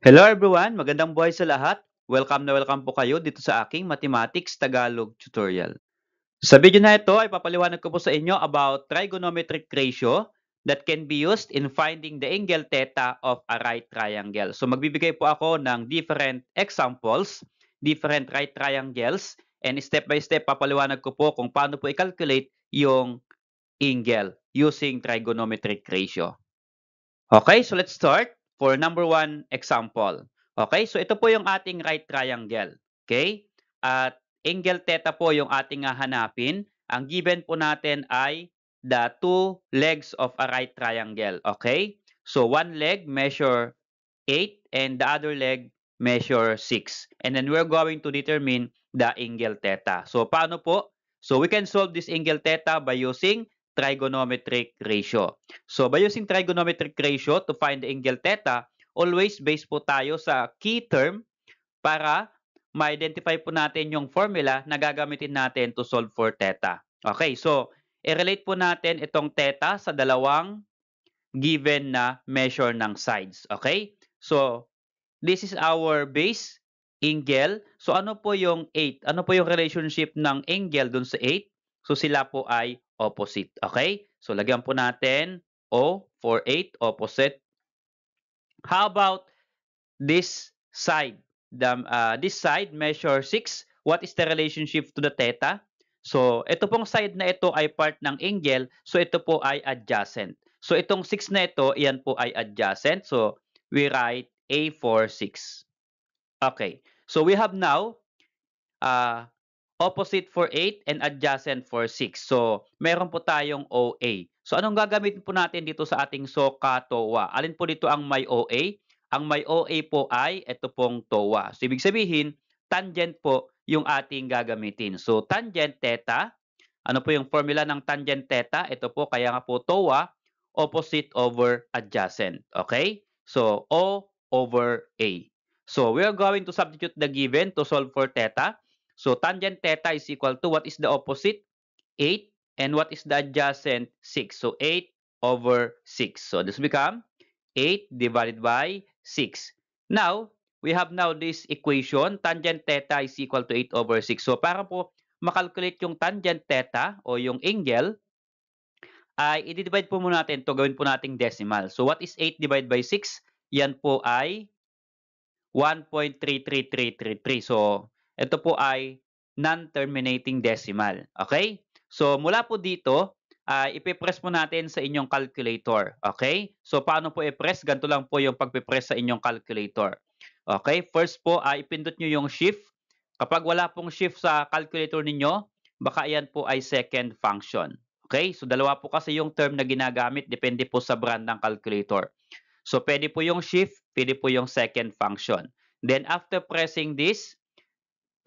Hello everyone, magandang buhay sa lahat. Welcome po kayo dito sa aking Mathematics Tagalog tutorial. Sa video na ito ay papaliwanag ko po sa inyo about trigonometric ratio that can be used in finding the angle theta of a right triangle. So magbibigay po ako ng different examples, different right triangles, and step by step papaliwanag ko po kung paano po i-calculate yung angle using trigonometric ratio. Okay, so let's start for number one example. Okay, so ito po yung ating right triangle. Okay, at angle theta po yung ating hahanapin. Ang given po natin ay the two legs of a right triangle. Okay, so one leg measure 8 and the other leg measure 6. And then we're going to determine the angle theta. So paano po? So we can solve this angle theta by using trigonometric ratio. So by using trigonometric ratio to find the angle theta, always base po tayo sa key term para ma-identify po natin yung formula na gagamitin natin to solve for theta. Okay, so i-relate po natin itong theta sa dalawang given na measure ng sides. Okay? So this is our base angle. So ano po yung 8? Ano po yung relationship ng angle dun sa 8? So sila po ay opposite. Okay? So lagyan po natin O for 8, opposite. How about this side? This side measure 6. What is the relationship to the theta? So ito pong side na ito ay part ng angle. So ito po ay adjacent. So itong 6 na ito, iyan po ay adjacent. So we write A for 6. Okay. So we have now uh, opposite for 8 and adjacent for 6. So meron po tayong OA. So anong gagamitin po natin dito sa ating SOHCAHTOA? Alin po dito ang may OA? Ang may OA po ay ito pong TOA. So ibig sabihin, tangent po yung ating gagamitin. So tangent theta, ano po yung formula ng tangent theta? Ito po, kaya nga po TOA, opposite over adjacent. Okay? So O over A. So we are going to substitute the given to solve for theta. So tangent theta is equal to, what is the opposite? 8. And what is the adjacent? 6. So 8 over 6. So this become 8 divided by 6. Now, we have now this equation. Tangent theta is equal to 8 over 6. So para po makalculate yung tangent theta o yung angle, ay i-divide po muna natin to, gawin po nating decimal. So what is 8 divided by 6? Yan po ay 1.33333. So ito po ay non-terminating decimal. Okay? So mula po dito, ipipress po natin sa inyong calculator. Okay? So paano po i-press? Ganito lang po yung pagpipress sa inyong calculator. Okay? First po, ipindot nyo yung shift. Kapag wala pong shift sa calculator ninyo, baka yan po ay second function. Okay? So dalawa po kasi yung term na ginagamit, depende po sa brand ng calculator. So pwede po yung shift, pwede po yung second function. Then after pressing this,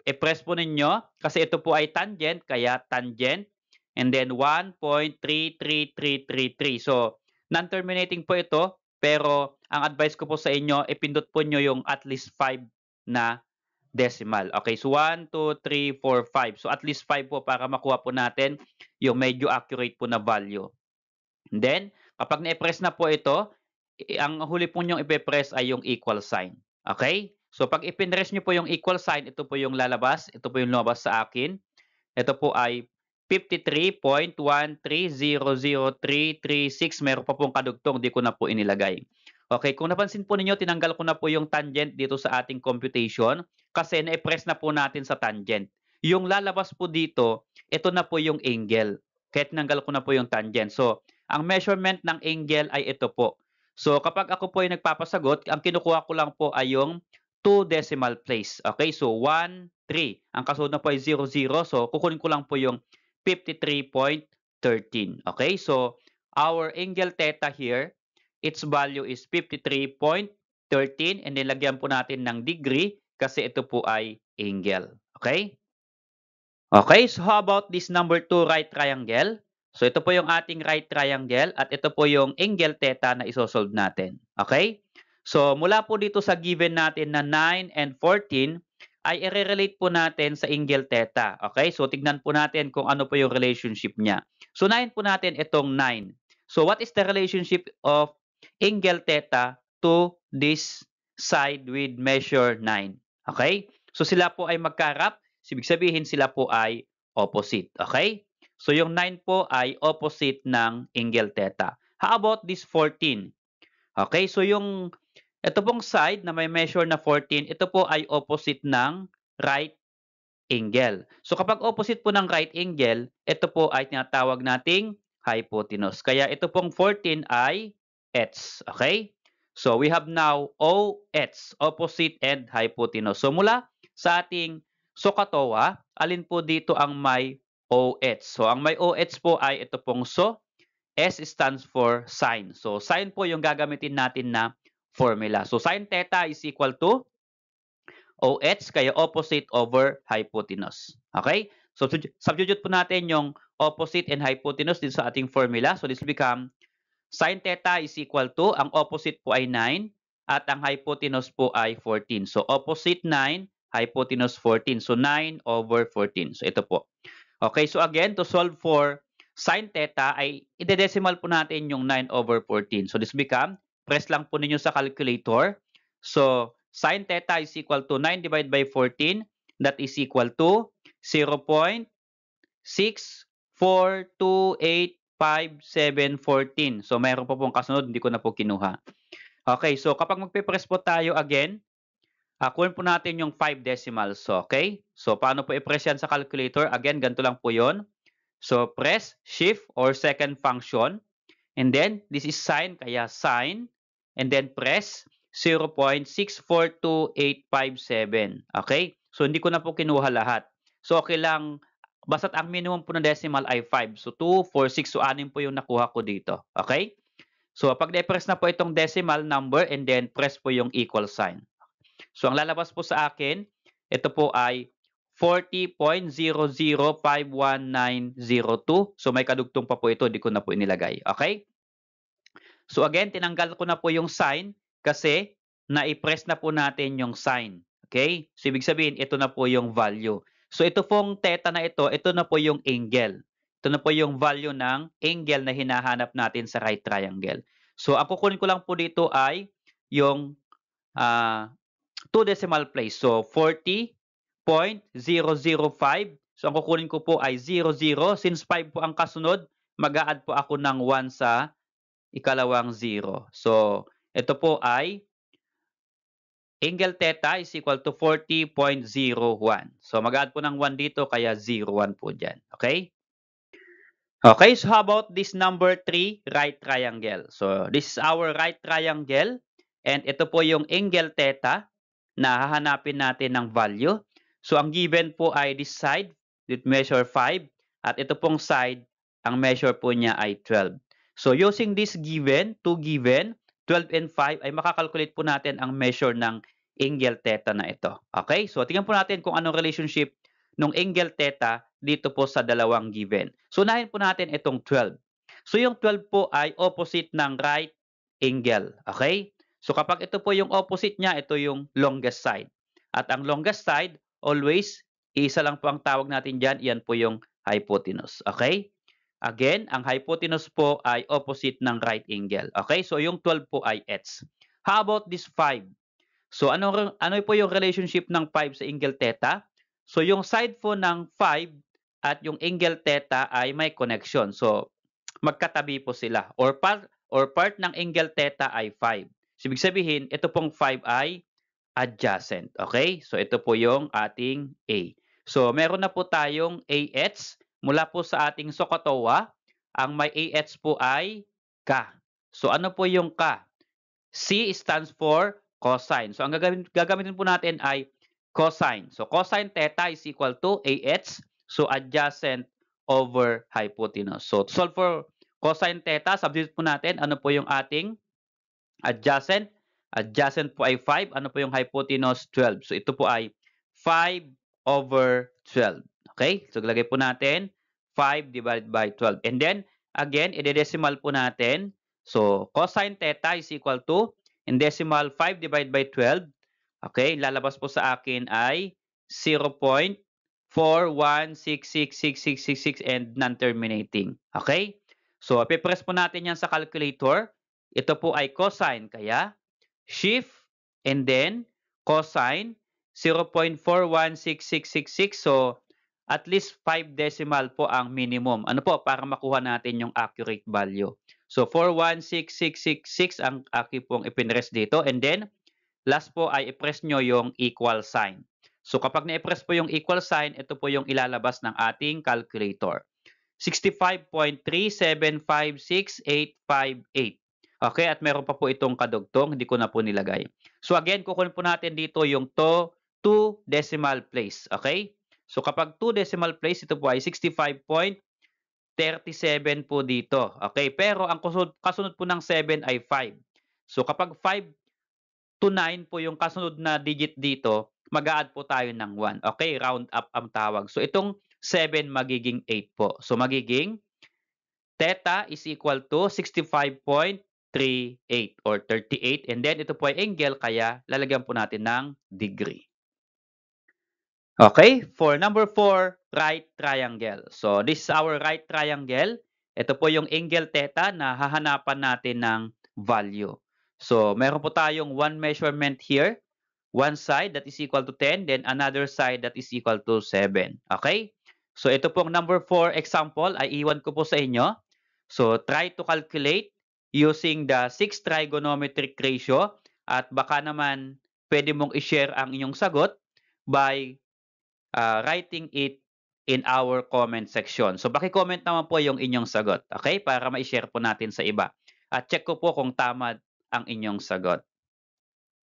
i-press po ninyo kasi ito po ay tangent, kaya tangent. And then 1.33333. So non-terminating po ito, pero ang advice ko po sa inyo, ipindot po nyo yung at least 5 na decimal. Okay, so 1, 2, 3, 4, 5. So at least 5 po para makuha po natin yung medyo accurate po na value. And then, kapag na-press na po ito, ang huli po niyong ipe-press ay yung equal sign. Okay? So pag ipinress niyo po yung equal sign, ito po yung lalabas. Ito po yung lumabas sa akin. Ito po ay 53.1300336. Meron pa pong kadugtong, di ko na po inilagay. Okay, kung napansin po ninyo, tinanggal ko na po yung tangent dito sa ating computation kasi na-press na po natin sa tangent. Yung lalabas po dito, ito na po yung angle. Kaya tinanggal ko na po yung tangent. So, ang measurement ng angle ay ito po. So, kapag ako po ay nagpapasagot, ang kinukuha ko lang po ay yung 2 decimal place. Okay, so 1, 3. Ang kasunod na po ay 0, 0. So, kukunin ko lang po yung 53.13. Okay, so our angle theta here, its value is 53.13 and nilagyan po natin ng degree kasi ito po ay angle. Okay? Okay, so how about this number 2 right triangle? So ito po yung ating right triangle at ito po yung angle theta na isosolve natin. Okay? So mula po dito sa given natin na 9 and 14 ay i-relate po natin sa angle theta. Okay? So tignan po natin kung ano po yung relationship niya. So 9 po natin itong 9. So what is the relationship of angle theta to this side with measure 9. Okay? So sila po ay magkarap, ibig sabihin sila po ay opposite. Okay? So yung 9 po ay opposite ng angle theta. How about this 14? Okay, so ito pong side na may measure na 14, ito po ay opposite ng right angle. So kapag opposite po ng right angle, ito po ay tinatawag nating hypotenuse. Kaya ito pong 14 ay h. Okay? So we have now OH, opposite and hypotenuse. So mula sa ating SOHCAHTOA, alin po dito ang may OH? So ang may OH po ay ito pong SO. S stands for sine. So sine po yung gagamitin natin na formula. So sine theta is equal to OH, kaya opposite over hypotenuse. Okay? So substitute po natin yung opposite and hypotenuse dito sa ating formula. So this become sine theta is equal to, ang opposite po ay 9 at ang hypotenuse po ay 14. So opposite 9, hypotenuse 14. So 9 over 14. So ito po. Okay, so again, to solve for sine theta ay ide-decimal po natin yung 9 over 14. So this become, press lang po ninyo sa calculator. So sine theta is equal to 9 divided by 14. That is equal to 0.64285,714. So mayroon pa pong kasunod, hindi ko na po kinuha. Okay, so kapag magpe-press po tayo again, kunin po natin yung 5 decimals. Okay? So, paano po i-press yan sa calculator? Again, ganito lang po yun. So, press shift or second function. And then, this is sine, kaya sine. And then, press 0.642857. Okay? So, hindi ko na po kinuha lahat. So, okay lang. Basta't ang minimum po ng decimal ay 5. So, 2, 4, 6. So, 6 po yung nakuha ko dito. Okay? So, pag na-press na po itong decimal number and then press po yung equal sign. So, ang lalabas po sa akin, ito po ay 40.0051,902. So, may kadugtong pa po ito. Di ko na po inilagay. Okay? So, again, tinanggal ko na po yung sign kasi na-press na po natin yung sign. Okay? So, ibig sabihin, ito na po yung value. So, ito pong theta na ito na po yung angle. Ito na po yung value ng angle na hinahanap natin sa right triangle. So, ang kukunin ko lang po dito ay yung 2 decimal place. So, 40.005. So, ang kukunin ko po ay 00. Since 5 po ang kasunod, mag-a-add po ako ng 1 sa ikalawang 0. So, ito po ay angle theta is equal to 40.01. So, mag-a-add po ng 1 dito, kaya 01 po dyan. Okay? Okay, so how about this number 3, right triangle? So, this is our right triangle. And ito po yung angle theta na hahanapin natin ng value. So, ang given po ay this side with measure 5 at ito pong side, ang measure po niya ay 12. So, using this given, 2 given, 12 and 5 ay makakalculate po natin ang measure ng angle theta na ito. Okay? So, tingnan po natin kung anong relationship ng angle theta dito po sa dalawang given. So, unahin po natin itong 12. So, yung 12 po ay opposite ng right angle. Okay? So kapag ito po yung opposite niya, ito yung longest side. At ang longest side, always, isa lang po ang tawag natin dyan, iyan po yung hypotenuse. Okay? Again, ang hypotenuse po ay opposite ng right angle. Okay? So yung 12 po ay h. How about this 5? So ano po yung relationship ng 5 sa angle theta? So yung side po ng 5 at yung angle theta ay may connection. So magkatabi po sila. Or part ng angle theta ay 5. So, ibig sabihin, ito pong 5 ay adjacent. Okay? So, ito po yung ating A. So, meron na po tayong AH. Mula po sa ating SOHCAHTOA, ang may AH po ay K. So, ano po yung K? C stands for cosine. So, ang gagamitin po natin ay cosine. So, cosine theta is equal to AH. So, adjacent over hypotenuse. So, to solve for cosine theta, substitute po natin, ano po yung ating adjacent? Adjacent po ay 5. Ano po yung hypotenuse? 12. So, ito po ay 5 over 12. Okay? So, lagay po natin 5 divided by 12. And then, again, i-decimal po natin. So, cosine theta is equal to, in decimal, 5 divided by 12. Okay? Lalabas po sa akin ay 0.41666666 and non-terminating. Okay? So, ipipress po natin yan sa calculator. Ito po ay cosine, kaya shift and then cosine 0.416666. So, at least 5 decimal po ang minimum. Ano po? Para makuha natin yung accurate value. So, 416666 ang aking pong ipinrest dito. And then, last po ay i-press nyo yung equal sign. So, kapag na-press po yung equal sign, ito po yung ilalabas ng ating calculator. 65.3756858. Okay, at meron pa po itong kadugtong, hindi ko na po nilagay. So again, kukunin po natin dito yung 2 decimal place. Okay? So kapag 2 decimal place, ito po ay 65.37 po dito. Okay, pero ang kasunod po ng 7 ay 5. So kapag 5 to 9 po yung kasunod na digit dito, mag-a-add po tayo ng 1. Okay, round up ang tawag. So itong 7 magiging 8 po. So magiging theta is equal to 65.38 or 38. And then ito po ay angle, kaya lalagyan po natin ng degree. Okay, for number 4, right triangle. So this is our right triangle. Ito po yung angle theta na hahanapan natin ng value. So meron po tayong one measurement here. One side that is equal to 10, then another side that is equal to 7. Okay? So ito pong number 4 example ay iwan ko po sa inyo. So try to calculate using the 6 trigonometric ratio at baka naman pwede mong i-share ang inyong sagot by writing it in our comment section. So paki-comment naman po yung inyong sagot, okay? Para ma-share po natin sa iba. At check ko po kung tama ang inyong sagot.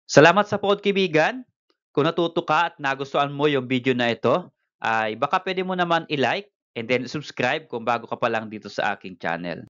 Salamat sa pagkibigan. Kung natuto ka at nagustuhan mo yung video na ito, ay baka pwede mo naman i-like and then subscribe kung bago ka pa lang dito sa aking channel.